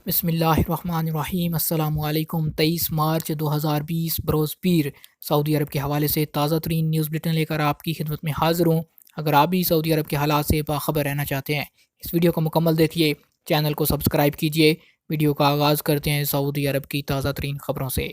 بسم اللہ الرحمن الرحیم۔ السلام علیکم۔ 23 مارچ 2020 بروز پیر سعودی عرب کے حوالے سے تازہ ترین نیوز بلیٹن لے کر آپ کی خدمت میں حاضر ہوں۔ اگر آپ بھی سعودی عرب کے حالات سے باخبر رہنا چاہتے ہیں، اس ویڈیو کو مکمل دیکھیے، چینل کو سبسکرائب کیجیے۔ ویڈیو کا آغاز کرتے ہیں سعودی عرب کی تازہ ترین خبروں سے۔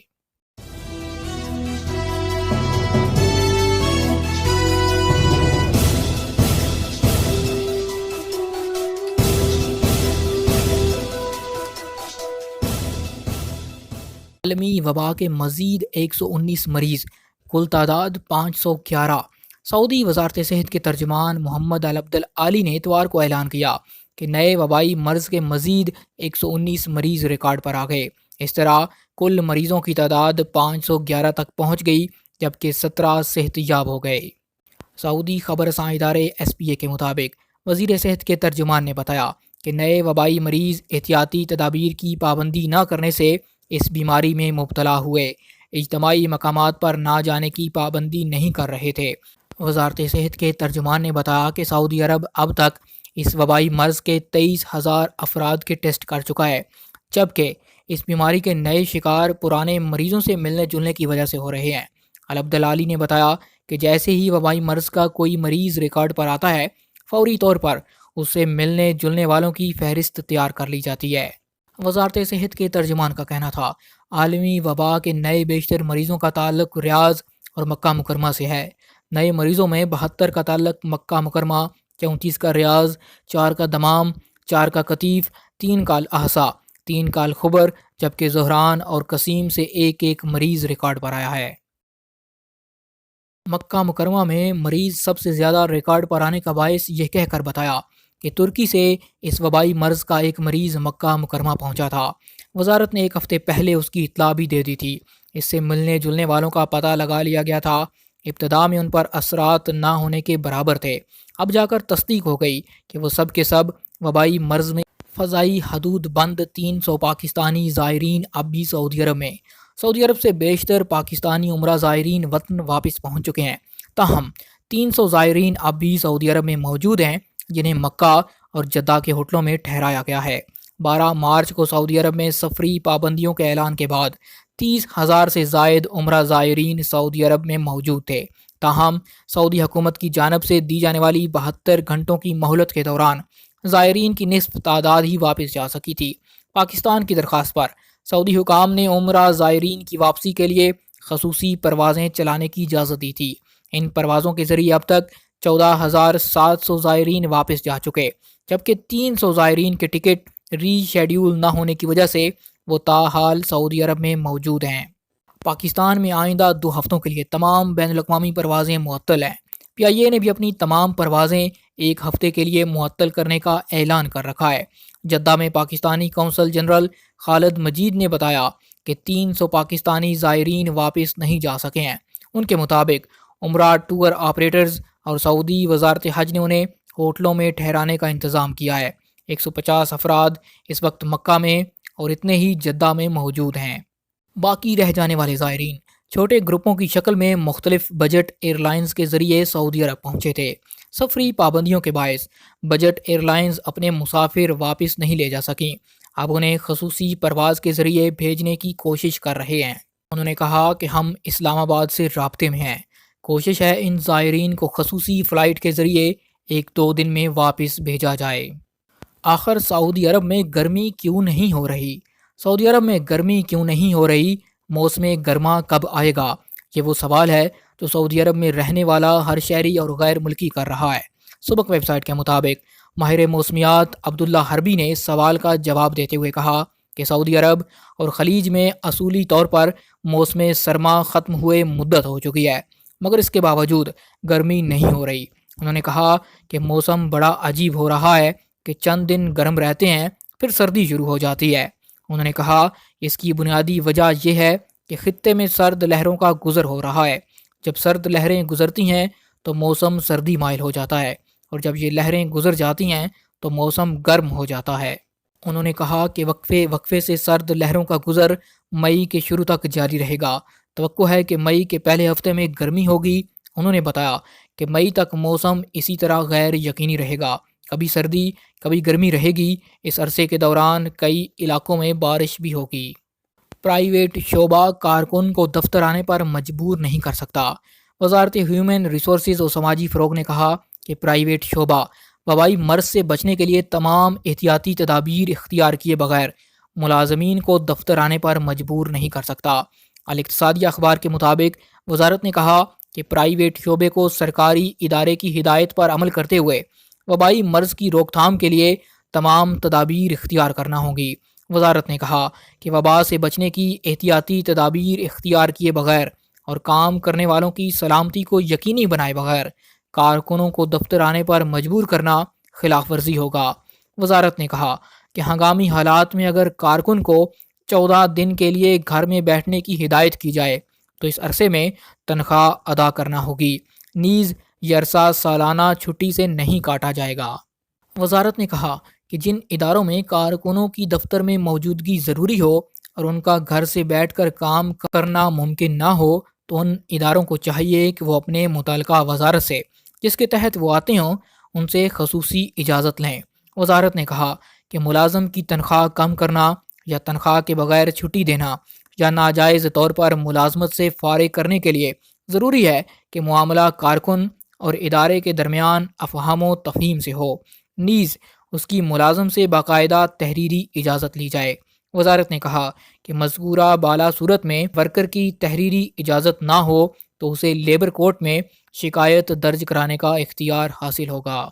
عالمی وبا کے مزید 119 مریض، کل تعداد 511۔ سعودی وزارت صحت کے ترجمان محمد العبد العالی نے اتوار کو اعلان کیا کہ نئے وبائی مرض کے مزید 119 مریض ریکارڈ پر آ گئے۔ اس طرح کل مریضوں کی تعداد 511 تک پہنچ گئی، جبکہ 17 صحت یاب ہو گئے۔ سعودی خبر رساں ادارے SPA کے مطابق وزیر صحت کے ترجمان نے بتایا کہ نئے وبائی مریض احتیاطی تدابیر کی پابندی نہ کرنے سے اس بیماری میں مبتلا ہوئے، اجتماعی مقامات پر نہ جانے کی پابندی نہیں کر رہے تھے۔ وزارت صحت کے ترجمان نے بتایا کہ سعودی عرب اب تک اس وبائی مرض کے 23,000 افراد کے ٹیسٹ کر چکا ہے، جبکہ اس بیماری کے نئے شکار پرانے مریضوں سے ملنے جلنے کی وجہ سے ہو رہے ہیں۔ العبد العالی نے بتایا کہ جیسے ہی وبائی مرض کا کوئی مریض ریکارڈ پر آتا ہے، فوری طور پر اس سے ملنے جلنے والوں کی فہرست تیار کر لی جاتی ہے۔ وزارت صحت کے ترجمان کا کہنا تھا، عالمی وبا کے نئے بیشتر مریضوں کا تعلق ریاض اور مکہ مکرمہ سے ہے۔ نئے مریضوں میں 72 کا تعلق مکہ مکرمہ، 34 کا ریاض، 4 کا دمام، 4 کا قطیف، 3 کا الاحسا، 3 کا الخبر، جبکہ زہران اور قسیم سے ایک ایک مریض ریکارڈ پر آیا ہے۔ مکہ مکرمہ میں مریض سب سے زیادہ ریکارڈ پر آنے کا باعث یہ کہہ کر بتایا کہ ترکی سے اس وبائی مرض کا ایک مریض مکہ مکرمہ پہنچا تھا۔ وزارت نے ایک ہفتے پہلے اس کی اطلاع بھی دے دی تھی۔ اس سے ملنے جلنے والوں کا پتہ لگا لیا گیا تھا۔ ابتدا میں ان پر اثرات نہ ہونے کے برابر تھے، اب جا کر تصدیق ہو گئی کہ وہ سب کے سب وبائی مرض میں۔ فضائی حدود بند، 300 پاکستانی زائرین اب بھی سعودی عرب میں۔ سعودی عرب سے بیشتر پاکستانی عمرہ زائرین وطن واپس پہنچ چکے ہیں، تاہم 300 زائرین اب بھی سعودی عرب میں موجود ہیں، جنہیں مکہ اور جدہ کے ہوٹلوں میں ٹھہرایا گیا ہے۔ 12 مارچ کو سعودی عرب میں سفری پابندیوں کے اعلان کے بعد 30,000 سے زائد عمرہ زائرین سعودی عرب میں موجود تھے، تاہم سعودی حکومت کی جانب سے دی جانے والی 72 گھنٹوں کی مہلت کے دوران زائرین کی نصف تعداد ہی واپس جا سکی تھی۔ پاکستان کی درخواست پر سعودی حکام نے عمرہ زائرین کی واپسی کے لیے خصوصی پروازیں چلانے کی اجازت دی تھی۔ ان پروازوں کے ذریعے اب تک 14,700 زائرین واپس جا چکے، جبکہ 300 زائرین کے ٹکٹ ری شیڈیول نہ ہونے کی وجہ سے وہ تاحال سعودی عرب میں موجود ہیں۔ پاکستان میں آئندہ 2 ہفتوں کے لیے تمام بین الاقوامی پروازیں معطل ہیں۔ PIA نے بھی اپنی تمام پروازیں ایک ہفتے کے لیے معطل کرنے کا اعلان کر رکھا ہے۔ جدہ میں پاکستانی قونصل جنرل خالد مجید نے بتایا کہ 300 پاکستانی زائرین واپس نہیں جا سکے ہیں۔ ان کے مطابق عمرہ ٹور آپریٹرز اور سعودی وزارت حج نے انہیں ہوٹلوں میں ٹھہرانے کا انتظام کیا ہے۔ 150 افراد اس وقت مکہ میں اور اتنے ہی جدہ میں موجود ہیں۔ باقی رہ جانے والے زائرین چھوٹے گروپوں کی شکل میں مختلف بجٹ ایئر لائنز کے ذریعے سعودی عرب پہنچے تھے۔ سفری پابندیوں کے باعث بجٹ ایئر لائنز اپنے مسافر واپس نہیں لے جا سکیں، اب انہیں خصوصی پرواز کے ذریعے بھیجنے کی کوشش کر رہے ہیں۔ انہوں نے کہا کہ ہم اسلام آباد سے رابطے میں ہیں، کوشش ہے ان زائرین کو خصوصی فلائٹ کے ذریعے 1-2 دن میں واپس بھیجا جائے۔ آخر سعودی عرب میں گرمی کیوں نہیں ہو رہی؟ سعودی عرب میں گرمی کیوں نہیں ہو رہی؟ موسم گرما کب آئے گا؟ یہ وہ سوال ہے جو سعودی عرب میں رہنے والا ہر شہری اور غیر ملکی کر رہا ہے۔ سبق ویب سائٹ کے مطابق ماہر موسمیات عبداللہ حربی نے اس سوال کا جواب دیتے ہوئے کہا کہ سعودی عرب اور خلیج میں اصولی طور پر موسم سرما ختم ہوئے مدت ہو چکی ہے، مگر اس کے باوجود گرمی نہیں ہو رہی۔ انہوں نے کہا کہ موسم بڑا عجیب ہو رہا ہے کہ چند دن گرم رہتے ہیں، پھر سردی شروع ہو جاتی ہے۔ انہوں نے کہا اس کی بنیادی وجہ یہ ہے کہ خطے میں سرد لہروں کا گزر ہو رہا ہے۔ جب سرد لہریں گزرتی ہیں تو موسم سردی مائل ہو جاتا ہے، اور جب یہ لہریں گزر جاتی ہیں تو موسم گرم ہو جاتا ہے۔ انہوں نے کہا کہ وقفے سے سرد لہروں کا گزر مئی کے شروع تک جاری رہے گا۔ توقع ہے کہ مئی کے پہلے ہفتے میں گرمی ہوگی۔ انہوں نے بتایا کہ مئی تک موسم اسی طرح غیر یقینی رہے گا۔ کبھی سردی کبھی گرمی رہے گی۔ اس عرصے کے دوران کئی علاقوں میں بارش بھی ہوگی۔ پرائیویٹ شعبہ کارکن کو دفتر آنے پر مجبور نہیں کر سکتا۔ وزارت ہیومن ریسورسز اور سماجی فروغ نے کہا کہ پرائیویٹ شعبہ وبائی مرض سے بچنے کے لیے تمام احتیاطی تدابیر اختیار کیے بغیر ملازمین کو دفتر آنے پر مجبور نہیں کر سکتا۔ الاقتصادیہ اخبار کے مطابق وزارت نے کہا کہ پرائیویٹ شعبے کو سرکاری ادارے کی ہدایت پر عمل کرتے ہوئے وبائی مرض کی روک تھام کے لیے تمام تدابیر اختیار کرنا ہوگی۔ وزارت نے کہا کہ وبا سے بچنے کی احتیاطی تدابیر اختیار کیے بغیر اور کام کرنے والوں کی سلامتی کو یقینی بنائے بغیر کارکنوں کو دفتر آنے پر مجبور کرنا خلاف ورزی ہوگا۔ وزارت نے کہا کہ ہنگامی حالات میں اگر کارکن کو 14 دن کے لیے گھر میں بیٹھنے کی ہدایت کی جائے تو اس عرصے میں تنخواہ ادا کرنا ہوگی، نیز یہ عرصہ سالانہ چھٹی سے نہیں کاٹا جائے گا۔ وزارت نے کہا کہ جن اداروں میں کارکنوں کی دفتر میں موجودگی ضروری ہو اور ان کا گھر سے بیٹھ کر کام کرنا ممکن نہ ہو تو ان اداروں کو چاہیے کہ وہ اپنے متعلقہ وزارت سے جس کے تحت وہ آتے ہوں ان سے خصوصی اجازت لیں۔ وزارت نے کہا کہ ملازم کی تنخواہ کم کرنا یا تنخواہ کے بغیر چھٹی دینا یا ناجائز طور پر ملازمت سے فارغ کرنے کے لیے ضروری ہے کہ معاملہ کارکن اور ادارے کے درمیان افہام و تفہیم سے ہو، نیز اس کی ملازم سے باقاعدہ تحریری اجازت لی جائے۔ وزارت نے کہا کہ مذکورہ بالا صورت میں ورکر کی تحریری اجازت نہ ہو تو اسے لیبر کورٹ میں شکایت درج کرانے کا اختیار حاصل ہوگا۔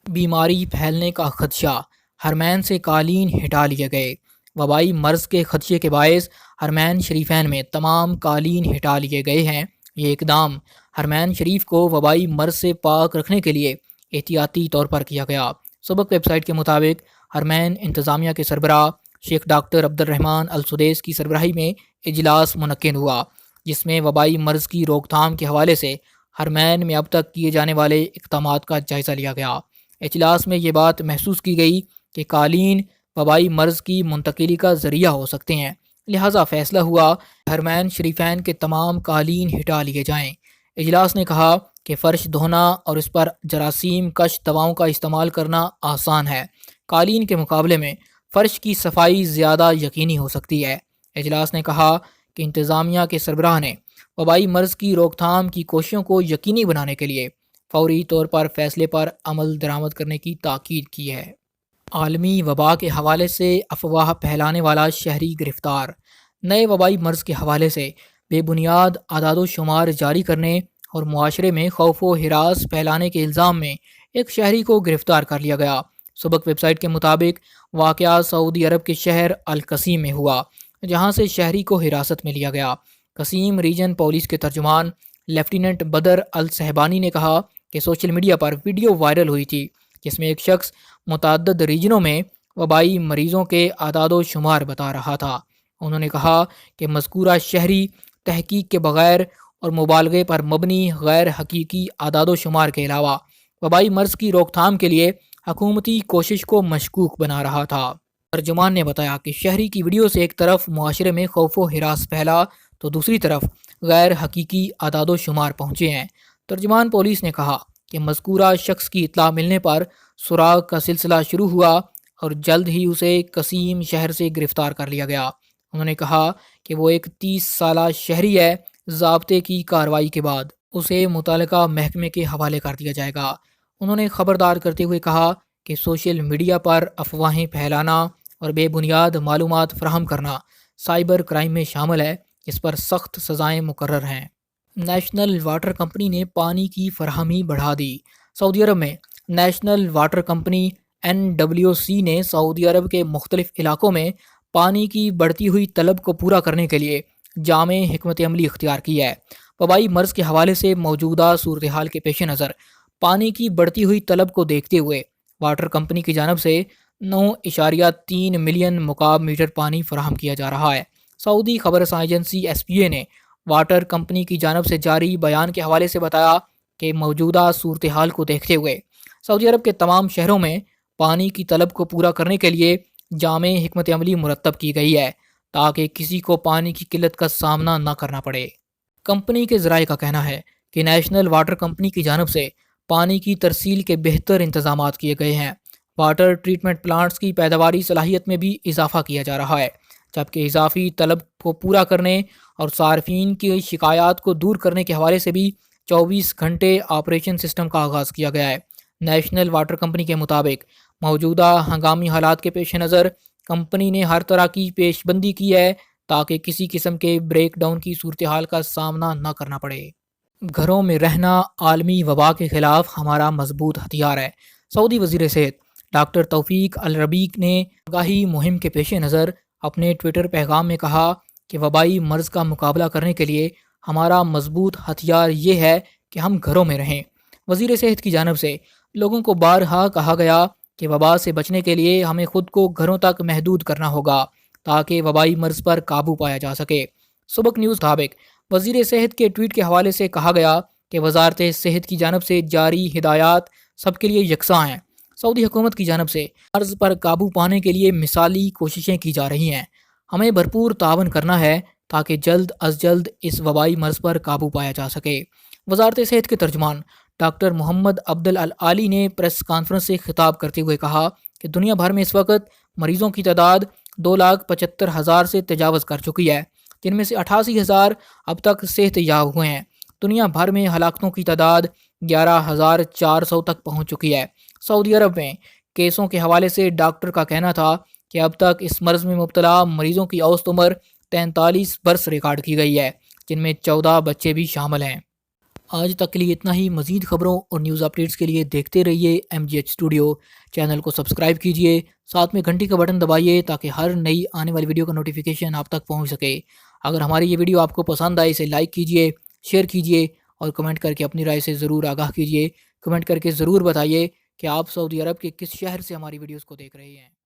بیماری پھیلنے کا خدشہ، حرمین سے قالین ہٹا لیے گئے۔ وبائی مرض کے خدشے کے باعث حرمین شریفین میں تمام قالین ہٹا لیے گئے ہیں۔ یہ اقدام حرمین شریف کو وبائی مرض سے پاک رکھنے کے لیے احتیاطی طور پر کیا گیا۔ سبق ویب سائٹ کے مطابق حرمین انتظامیہ کے سربراہ شیخ ڈاکٹر عبد الرحمن السدیس کی سربراہی میں اجلاس منعقد ہوا، جس میں وبائی مرض کی روک تھام کے حوالے سے حرمین میں اب تک کیے جانے والے اقدامات کا جائزہ لیا گیا۔ اجلاس میں یہ بات محسوس کی گئی کہ قالین وبائی مرض کی منتقلی کا ذریعہ ہو سکتے ہیں، لہٰذا فیصلہ ہوا کہ حرمین شریفین کے تمام قالین ہٹا لیے جائیں۔ اجلاس نے کہا کہ فرش دھونا اور اس پر جراثیم کش دواؤں کا استعمال کرنا آسان ہے، قالین کے مقابلے میں فرش کی صفائی زیادہ یقینی ہو سکتی ہے۔ اجلاس نے کہا کہ انتظامیہ کے سربراہ نے وبائی مرض کی روک تھام کی کوششوں کو یقینی بنانے کے لیے فوری طور پر فیصلے پر عمل درآمد کرنے کی تاکید کی ہے۔ عالمی وبا کے حوالے سے افواہ پھیلانے والا شہری گرفتار۔ نئے وبائی مرض کے حوالے سے بے بنیاد اعداد و شمار جاری کرنے اور معاشرے میں خوف و ہراس پھیلانے کے الزام میں ایک شہری کو گرفتار کر لیا گیا۔ سبق ویب سائٹ کے مطابق واقعہ سعودی عرب کے شہر القصیم میں ہوا، جہاں سے شہری کو حراست میں لیا گیا۔ قصیم ریجن پولیس کے ترجمان لیفٹیننٹ بدر الصہبانی نے کہا کہ سوشل میڈیا پر ویڈیو وائرل ہوئی تھی جس میں ایک شخص متعدد ریجنوں میں وبائی مریضوں کے اعداد و شمار بتا رہا تھا۔ انہوں نے کہا کہ مذکورہ شہری تحقیق کے بغیر اور مبالغے پر مبنی غیر حقیقی اعداد و شمار کے علاوہ وبائی مرض کی روک تھام کے لیے حکومتی کوشش کو مشکوک بنا رہا تھا۔ ترجمان نے بتایا کہ شہری کی ویڈیو سے ایک طرف معاشرے میں خوف و ہراس پھیلا تو دوسری طرف غیر حقیقی اعداد و شمار پہنچے ہیں۔ ترجمان پولیس نے کہا کہ مذکورہ شخص کی اطلاع ملنے پر سراغ کا سلسلہ شروع ہوا اور جلد ہی اسے قصیم شہر سے گرفتار کر لیا گیا۔ انہوں نے کہا کہ وہ ایک 30 سالہ شہری ہے، ضابطے کی کارروائی کے بعد اسے متعلقہ محکمے کے حوالے کر دیا جائے گا۔ انہوں نے خبردار کرتے ہوئے کہا کہ سوشل میڈیا پر افواہیں پھیلانا اور بے بنیاد معلومات فراہم کرنا سائبر کرائم میں شامل ہے، اس پر سخت سزائیں مقرر ہیں۔ نیشنل واٹر کمپنی نے پانی کی فراہمی بڑھا دی۔ سعودی عرب میں نیشنل واٹر کمپنی NWC نے سعودی عرب کے مختلف علاقوں میں پانی کی بڑھتی ہوئی طلب کو پورا کرنے کے لیے جامع حکمت عملی اختیار کی ہے۔ وبائی مرض کے حوالے سے موجودہ صورتحال کے پیش نظر پانی کی بڑھتی ہوئی طلب کو دیکھتے ہوئے واٹر کمپنی کی جانب سے 9.3 ملین مکعب میٹر پانی فراہم کیا جا رہا ہے۔ سعودی خبر رساں ایجنسی SPA نے واٹر کمپنی کی جانب سے جاری بیان کے حوالے سے بتایا کہ موجودہ صورتحال کو دیکھتے ہوئے سعودی عرب کے تمام شہروں میں پانی کی طلب کو پورا کرنے کے لیے جامع حکمت عملی مرتب کی گئی ہے تاکہ کسی کو پانی کی قلت کا سامنا نہ کرنا پڑے۔ کمپنی کے ذرائع کا کہنا ہے کہ نیشنل واٹر کمپنی کی جانب سے پانی کی ترسیل کے بہتر انتظامات کیے گئے ہیں۔ واٹر ٹریٹمنٹ پلانٹس کی پیداواری صلاحیت میں بھی اضافہ کیا جا رہا ہے، جبکہ اضافی طلب کو پورا کرنے اور صارفین کی شکایات کو دور کرنے کے حوالے سے بھی 24 گھنٹے آپریشن سسٹم کا آغاز کیا گیا ہے۔ نیشنل واٹر کمپنی کے مطابق موجودہ ہنگامی حالات کے پیش نظر کمپنی نے ہر طرح کی پیش بندی کی ہے تاکہ کسی قسم کے بریک ڈاؤن کی صورتحال کا سامنا نہ کرنا پڑے۔ گھروں میں رہنا عالمی وبا کے خلاف ہمارا مضبوط ہتھیار ہے۔ سعودی وزیر صحت ڈاکٹر توفیق الربیع نے آگاہی مہم کے پیش نظر اپنے ٹویٹر پیغام میں کہا کہ وبائی مرض کا مقابلہ کرنے کے لیے ہمارا مضبوط ہتھیار یہ ہے کہ ہم گھروں میں رہیں۔ وزیر صحت کی جانب سے لوگوں کو بارہا کہا گیا کہ وبا سے بچنے کے لیے ہمیں خود کو گھروں تک محدود کرنا ہوگا تاکہ وبائی مرض پر قابو پایا جا سکے۔ سبق نیوز کے مطابق وزیر صحت کے ٹویٹ کے حوالے سے کہا گیا کہ وزارت صحت کی جانب سے جاری ہدایات سب کے لیے یکساں ہیں۔ سعودی حکومت کی جانب سے مرض پر قابو پانے کے لیے مثالی کوششیں کی جا رہی ہیں۔ ہمیں بھرپور تعاون کرنا ہے تاکہ جلد از جلد اس وبائی مرض پر قابو پایا جا سکے۔ وزارت صحت کے ترجمان ڈاکٹر محمد عبدل العالی نے پریس کانفرنس سے خطاب کرتے ہوئے کہا کہ دنیا بھر میں اس وقت مریضوں کی تعداد 2,75,000 سے تجاوز کر چکی ہے، جن میں سے 88,000 اب تک صحت یاب ہوئے ہیں۔ دنیا بھر میں ہلاکتوں کی تعداد 11,400 تک پہنچ چکی ہے۔ سعودی عرب میں کیسوں کے حوالے سے ڈاکٹر کا کہنا تھا کہ اب تک اس مرض میں مبتلا مریضوں کی اوسط عمر 43 برس ریکارڈ کی گئی ہے، جن میں 14 بچے بھی شامل ہیں۔ آج تک کے لیے اتنا ہی۔ مزید خبروں اور نیوز اپڈیٹس کے لیے دیکھتے رہیے MGH اسٹوڈیو۔ چینل کو سبسکرائب کیجیے، ساتھ میں گھنٹی کا بٹن دبائیے تاکہ ہر نئی آنے والی ویڈیو کا نوٹیفیکیشن آپ تک پہنچ سکے۔ اگر ہماری یہ ویڈیو آپ کو پسند آئے اسے لائک کیجیے، شیئر کیجیے اور کمنٹ کر کے اپنی رائے سے ضرور آگاہ کیجیے۔ کمنٹ کر کے ضرور بتائیے کہ آپ سعودی عرب کے کس شہر سے ہماری ویڈیوز کو دیکھ رہے ہیں۔